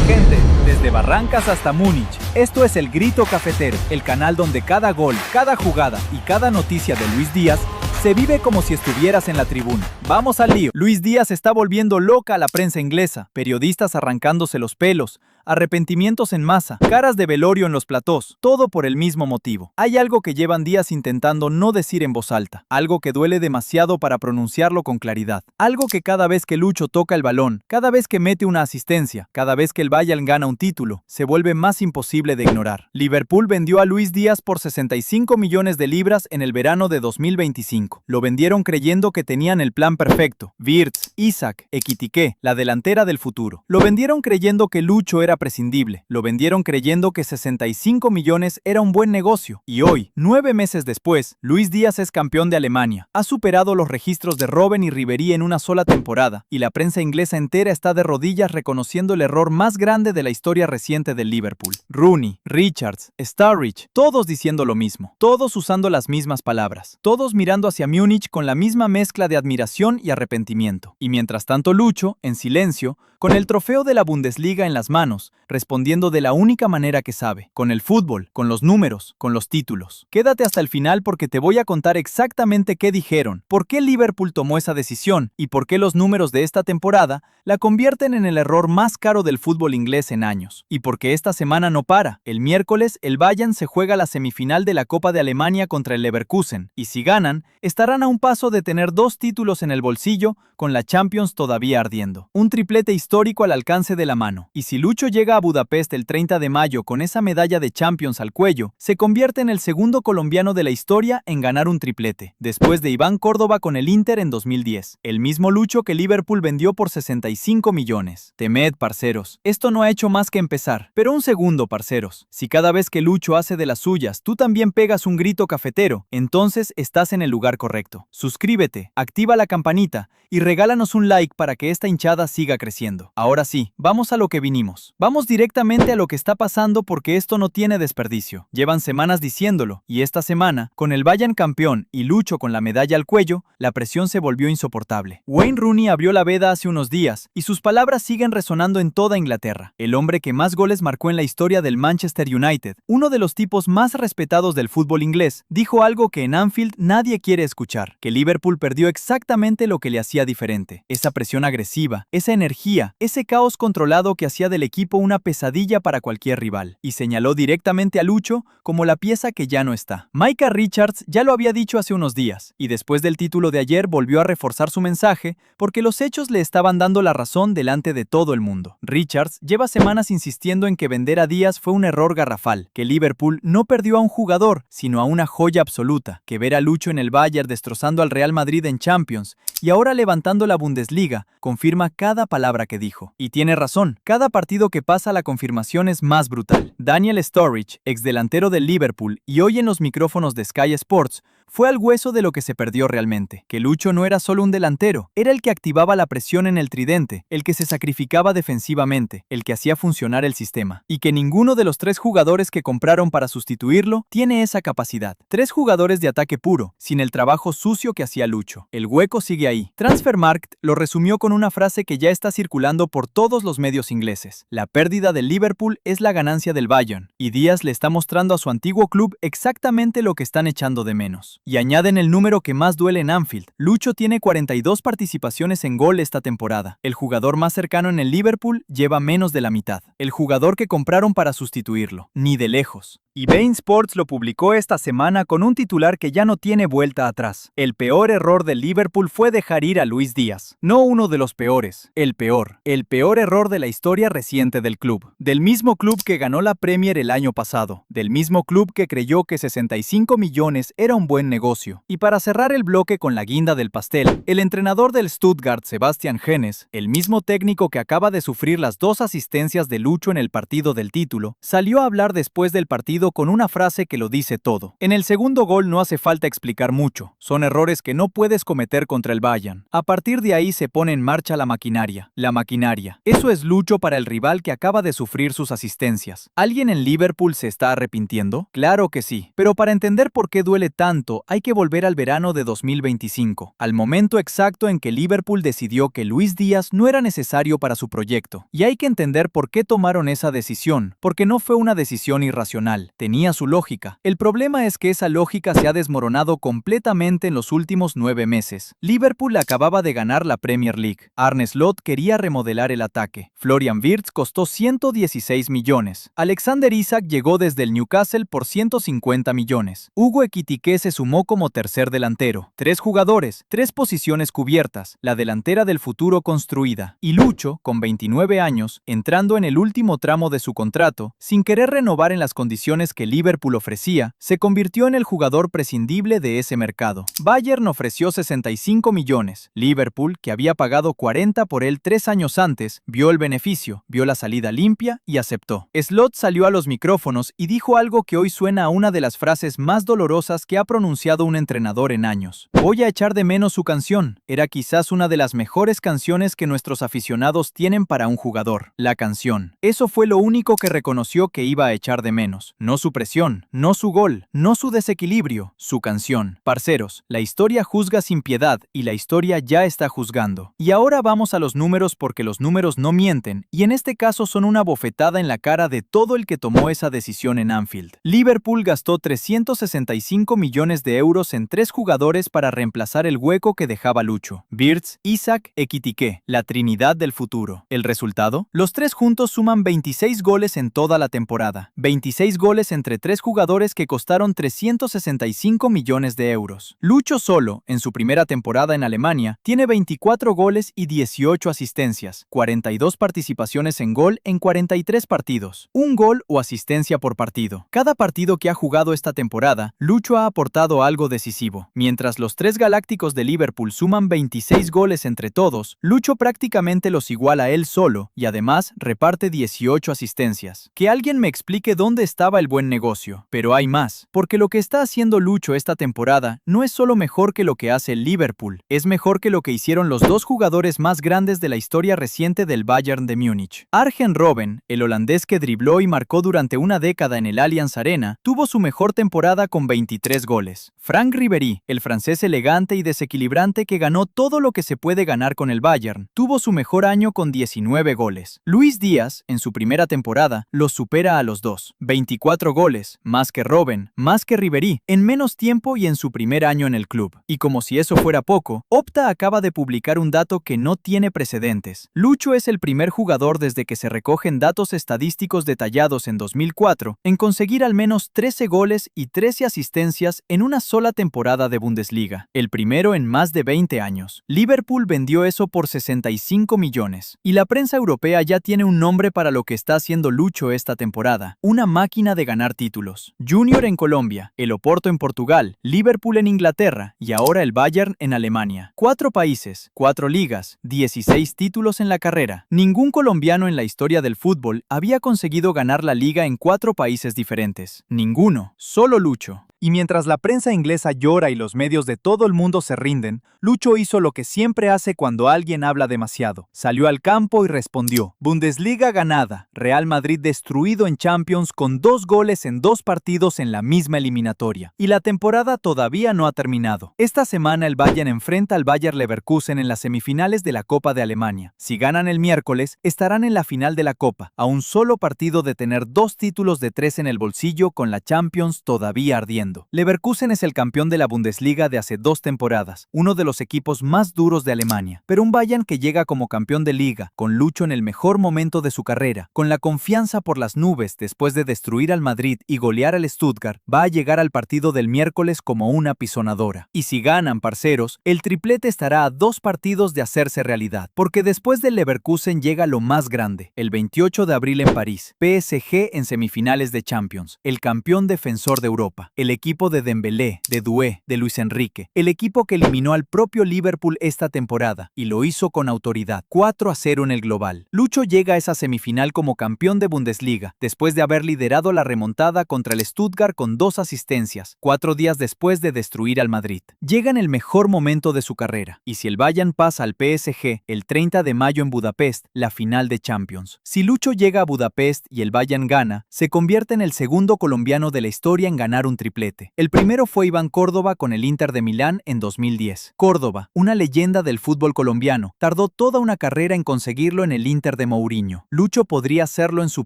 Gente, desde Barrancas hasta Múnich, esto es El Grito Cafetero, el canal donde cada gol, cada jugada y cada noticia de Luis Díaz se vive como si estuvieras en la tribuna. Vamos al lío. Luis Díaz está volviendo loca a la prensa inglesa, periodistas arrancándose los pelos, arrepentimientos en masa, caras de velorio en los platós, todo por el mismo motivo. Hay algo que llevan días intentando no decir en voz alta, algo que duele demasiado para pronunciarlo con claridad, algo que cada vez que Lucho toca el balón, cada vez que mete una asistencia, cada vez que el Bayern gana un título, se vuelve más imposible de ignorar. Liverpool vendió a Luis Díaz por 65 millones de libras en el verano de 2025. Lo vendieron creyendo que tenían el plan perfecto. Wirtz, Isak, Ekitike, la delantera del futuro. Lo vendieron creyendo que Lucho era prescindible. Lo vendieron creyendo que 65 millones era un buen negocio. Y hoy, 9 meses después, Luis Díaz es campeón de Alemania. Ha superado los registros de Robben y Ribéry en una sola temporada. Y la prensa inglesa entera está de rodillas reconociendo el error más grande de la historia reciente del Liverpool. Rooney, Richards, Sturridge, todos diciendo lo mismo. Todos usando las mismas palabras. Todos mirando hacia Múnich con la misma mezcla de admiración y arrepentimiento. Y mientras tanto Lucho, en silencio, con el trofeo de la Bundesliga en las manos, respondiendo de la única manera que sabe, con el fútbol, con los números, con los títulos. Quédate hasta el final porque te voy a contar exactamente qué dijeron, por qué Liverpool tomó esa decisión y por qué los números de esta temporada la convierten en el error más caro del fútbol inglés en años. Y porque esta semana no para. El miércoles, el Bayern se juega la semifinal de la Copa de Alemania contra el Leverkusen, y si ganan, estarán a un paso de tener 2 títulos en el bolsillo, con la Champions todavía ardiendo. Un triplete histórico al alcance de la mano. Y si Lucho llega a Budapest el 30 de mayo con esa medalla de Champions al cuello, se convierte en el segundo colombiano de la historia en ganar un triplete, después de Iván Córdoba con el Inter en 2010. El mismo Lucho que Liverpool vendió por 65 millones. Temed, parceros, esto no ha hecho más que empezar. Pero un segundo, parceros. Si cada vez que Lucho hace de las suyas, tú también pegas un grito cafetero, entonces estás en el lugar correcto. Suscríbete, activa la campanita y regálanos un like para que esta hinchada siga creciendo. Ahora sí, vamos a lo que vinimos. Vamos directamente a lo que está pasando porque esto no tiene desperdicio. Llevan semanas diciéndolo, y esta semana, con el Bayern campeón y Lucho con la medalla al cuello, la presión se volvió insoportable. Wayne Rooney abrió la veda hace unos días, y sus palabras siguen resonando en toda Inglaterra. El hombre que más goles marcó en la historia del Manchester United, uno de los tipos más respetados del fútbol inglés, dijo algo que en Anfield nadie quiere escuchar, que Liverpool perdió exactamente lo que le hacía diferente. Esa presión agresiva, esa energía, ese caos controlado que hacía del equipo una pesadilla para cualquier rival, y señaló directamente a Lucho como la pieza que ya no está. Micah Richards ya lo había dicho hace unos días, y después del título de ayer volvió a reforzar su mensaje porque los hechos le estaban dando la razón delante de todo el mundo. Richards lleva semanas insistiendo en que vender a Díaz fue un error garrafal, que Liverpool no perdió a un jugador, sino a una joya absoluta, que ver a Lucho en el Bayern destrozando al Real Madrid en Champions y ahora levantando la Bundesliga confirma cada palabra que dijo. Y tiene razón, cada partido que pasa la confirmación es más brutal. Daniel Sturridge, exdelantero del Liverpool y hoy en los micrófonos de Sky Sports, fue al hueso de lo que se perdió realmente, que Lucho no era solo un delantero, era el que activaba la presión en el tridente, el que se sacrificaba defensivamente, el que hacía funcionar el sistema, y que ninguno de los 3 jugadores que compraron para sustituirlo tiene esa capacidad. 3 jugadores de ataque puro, sin el trabajo sucio que hacía Lucho. El hueco sigue ahí. Transfermarkt lo resumió con una frase que ya está circulando por todos los medios ingleses. La pérdida del Liverpool es la ganancia del Bayern, y Díaz le está mostrando a su antiguo club exactamente lo que están echando de menos. Y añaden el número que más duele en Anfield. Lucho tiene 42 participaciones en gol esta temporada. El jugador más cercano en el Liverpool lleva menos de la mitad. El jugador que compraron para sustituirlo. Ni de lejos. Y Bein Sports lo publicó esta semana con un titular que ya no tiene vuelta atrás. El peor error del Liverpool fue dejar ir a Luis Díaz. No uno de los peores, el peor. El peor error de la historia reciente del club. Del mismo club que ganó la Premier el año pasado. Del mismo club que creyó que 65 millones era un buen negocio. Y para cerrar el bloque con la guinda del pastel, el entrenador del Stuttgart, Sebastian Hoeneß, el mismo técnico que acaba de sufrir las 2 asistencias de Lucho en el partido del título, salió a hablar después del partido con una frase que lo dice todo. En el segundo gol no hace falta explicar mucho. Son errores que no puedes cometer contra el Bayern. A partir de ahí se pone en marcha la maquinaria. La maquinaria. Eso es Lucho para el rival que acaba de sufrir sus asistencias. ¿Alguien en Liverpool se está arrepintiendo? Claro que sí. Pero para entender por qué duele tanto esto, hay que volver al verano de 2025, al momento exacto en que Liverpool decidió que Luis Díaz no era necesario para su proyecto. Y hay que entender por qué tomaron esa decisión, porque no fue una decisión irracional, tenía su lógica. El problema es que esa lógica se ha desmoronado completamente en los últimos 9 meses. Liverpool acababa de ganar la Premier League. Arne Slot quería remodelar el ataque. Florian Wirtz costó 116 millones. Alexander Isak llegó desde el Newcastle por 150 millones. Hugo Ekitike se sumó como tercer delantero. 3 jugadores, 3 posiciones cubiertas, la delantera del futuro construida. Y Lucho, con 29 años, entrando en el último tramo de su contrato, sin querer renovar en las condiciones que Liverpool ofrecía, se convirtió en el jugador prescindible de ese mercado. Bayern ofreció 65 millones. Liverpool, que había pagado 40 por él 3 años antes, vio el beneficio, vio la salida limpia y aceptó. Slot salió a los micrófonos y dijo algo que hoy suena a una de las frases más dolorosas que ha pronunciado un entrenador en años. Voy a echar de menos su canción. Era quizás una de las mejores canciones que nuestros aficionados tienen para un jugador. La canción. Eso fue lo único que reconoció que iba a echar de menos. No su presión, no su gol, no su desequilibrio, su canción. Parceros, la historia juzga sin piedad y la historia ya está juzgando. Y ahora vamos a los números porque los números no mienten y en este caso son una bofetada en la cara de todo el que tomó esa decisión en Anfield. Liverpool gastó 365 millones de euros en 3 jugadores para reemplazar el hueco que dejaba Lucho. Wirtz, Isak, Ekitike, la trinidad del futuro. ¿El resultado? Los 3 juntos suman 26 goles en toda la temporada. 26 goles entre 3 jugadores que costaron 365 millones de euros. Lucho solo, en su primera temporada en Alemania, tiene 24 goles y 18 asistencias, 42 participaciones en gol en 43 partidos, un gol o asistencia por partido. Cada partido que ha jugado esta temporada, Lucho ha aportado algo decisivo. Mientras los 3 galácticos de Liverpool suman 26 goles entre todos, Lucho prácticamente los iguala él solo y además reparte 18 asistencias. Que alguien me explique dónde estaba el buen negocio. Pero hay más, porque lo que está haciendo Lucho esta temporada no es solo mejor que lo que hace el Liverpool, es mejor que lo que hicieron los 2 jugadores más grandes de la historia reciente del Bayern de Múnich. Arjen Robben, el holandés que dribló y marcó durante una década en el Allianz Arena, tuvo su mejor temporada con 23 goles. Franck Ribéry, el francés elegante y desequilibrante que ganó todo lo que se puede ganar con el Bayern, tuvo su mejor año con 19 goles. Luis Díaz, en su primera temporada, los supera a los 2. 24 goles, más que Robben, más que Ribéry, en menos tiempo y en su primer año en el club. Y como si eso fuera poco, Opta acaba de publicar un dato que no tiene precedentes. Lucho es el primer jugador desde que se recogen datos estadísticos detallados en 2004 en conseguir al menos 13 goles y 13 asistencias en una sola temporada de Bundesliga, el primero en más de 20 años. Liverpool vendió eso por 65 millones. Y la prensa europea ya tiene un nombre para lo que está haciendo Lucho esta temporada, una máquina de ganar títulos. Junior en Colombia, el Oporto en Portugal, Liverpool en Inglaterra y ahora el Bayern en Alemania. 4 países, 4 ligas, 16 títulos en la carrera. Ningún colombiano en la historia del fútbol había conseguido ganar la liga en 4 países diferentes. Ninguno, solo Lucho. Y mientras la prensa inglesa llora y los medios de todo el mundo se rinden, Lucho hizo lo que siempre hace cuando alguien habla demasiado. Salió al campo y respondió: Bundesliga ganada, Real Madrid destruido en Champions con 2 goles en 2 partidos en la misma eliminatoria. Y la temporada todavía no ha terminado. Esta semana el Bayern enfrenta al Bayer Leverkusen en las semifinales de la Copa de Alemania. Si ganan el miércoles, estarán en la final de la Copa, a un solo partido de tener 2 títulos de 3 en el bolsillo con la Champions todavía ardiendo. Leverkusen es el campeón de la Bundesliga de hace 2 temporadas, uno de los equipos más duros de Alemania, pero un Bayern que llega como campeón de liga, con Lucho en el mejor momento de su carrera, con la confianza por las nubes después de destruir al Madrid y golear al Stuttgart, va a llegar al partido del miércoles como una pisonadora. Y si ganan, parceros, el triplete estará a 2 partidos de hacerse realidad, porque después del Leverkusen llega lo más grande, el 28 de abril en París, PSG en semifinales de Champions, el campeón defensor de Europa, el equipo de Dembélé, de Doué, de Luis Enrique, el equipo que eliminó al propio Liverpool esta temporada, y lo hizo con autoridad, 4-0 en el global. Lucho llega a esa semifinal como campeón de Bundesliga, después de haber liderado la remontada contra el Stuttgart con 2 asistencias, 4 días después de destruir al Madrid. Llega en el mejor momento de su carrera, y si el Bayern pasa al PSG el 30 de mayo en Budapest, la final de Champions. Si Lucho llega a Budapest y el Bayern gana, se convierte en el segundo colombiano de la historia en ganar un triplete. triplete. El primero fue Iván Córdoba con el Inter de Milán en 2010. Córdoba, una leyenda del fútbol colombiano, tardó toda una carrera en conseguirlo en el Inter de Mourinho. Lucho podría hacerlo en su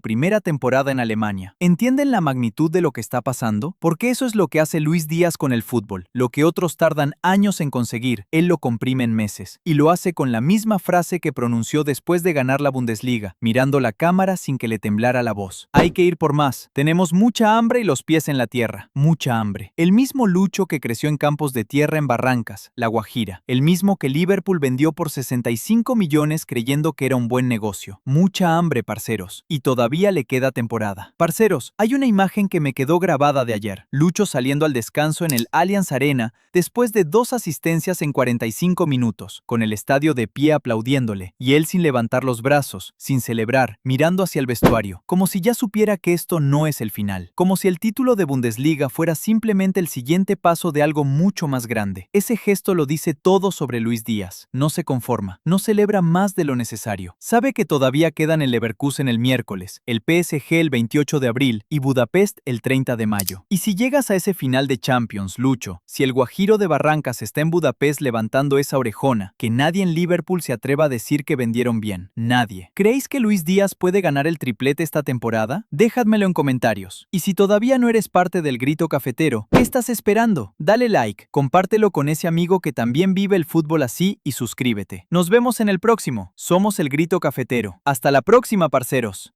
primera temporada en Alemania. ¿Entienden la magnitud de lo que está pasando? Porque eso es lo que hace Luis Díaz con el fútbol. Lo que otros tardan años en conseguir, él lo comprime en meses. Y lo hace con la misma frase que pronunció después de ganar la Bundesliga, mirando la cámara sin que le temblara la voz. Hay que ir por más. Tenemos mucha hambre y los pies en la tierra. Mucha hambre. El mismo Lucho que creció en campos de tierra en Barrancas, La Guajira. El mismo que Liverpool vendió por 65 millones creyendo que era un buen negocio. Mucha hambre, parceros. Y todavía le queda temporada. Parceros, hay una imagen que me quedó grabada de ayer. Lucho saliendo al descanso en el Allianz Arena después de 2 asistencias en 45 minutos, con el estadio de pie aplaudiéndole, y él sin levantar los brazos, sin celebrar, mirando hacia el vestuario, como si ya supiera que esto no es el final, como si el título de Bundesliga fuera simplemente el siguiente paso de algo mucho más grande. Ese gesto lo dice todo sobre Luis Díaz. No se conforma, no celebra más de lo necesario. Sabe que todavía quedan el Leverkusen el miércoles, el PSG el 28 de abril y Budapest el 30 de mayo. Y si llegas a ese final de Champions, Lucho, si el Guajiro de Barrancas está en Budapest levantando esa orejona, que nadie en Liverpool se atreva a decir que vendieron bien. Nadie. ¿Creéis que Luis Díaz puede ganar el triplete esta temporada? Dejádmelo en comentarios. Y si todavía no eres parte del Grito Cafetero, ¿qué estás esperando? Dale like, compártelo con ese amigo que también vive el fútbol así y suscríbete. Nos vemos en el próximo. Somos el Grito Cafetero. Hasta la próxima, parceros.